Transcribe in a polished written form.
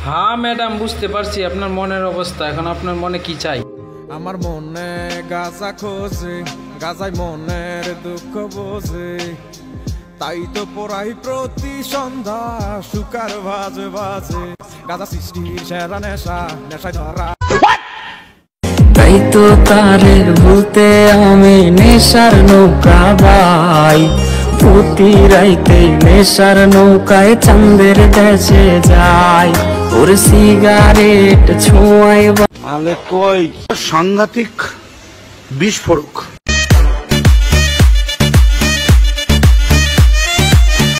হ্যাঁ ম্যাডাম, বুঝতে পারছি আপনার মনের অবস্থা। এখন আপনার মনে কি চাই? আমার মনে গাজা খোঁজে, গাজাই মনের দুঃখ বোঝে, তাই তো পড়াই প্রতি সন্ধ্যা সুকার বাজে বাজে। গাজা সৃষ্টির সেরা নেশা, নেশায় ধরা। তাই তো তারে ভুলতে আমি নেশার নৌকা বাই, প্রতি রাইতে নেশার নৌকায় চাঁদের দেশে যাই। ওর সিগারেট ছোঁয়ায় আলে কই সাংঘাতিক বিস্ফোরক।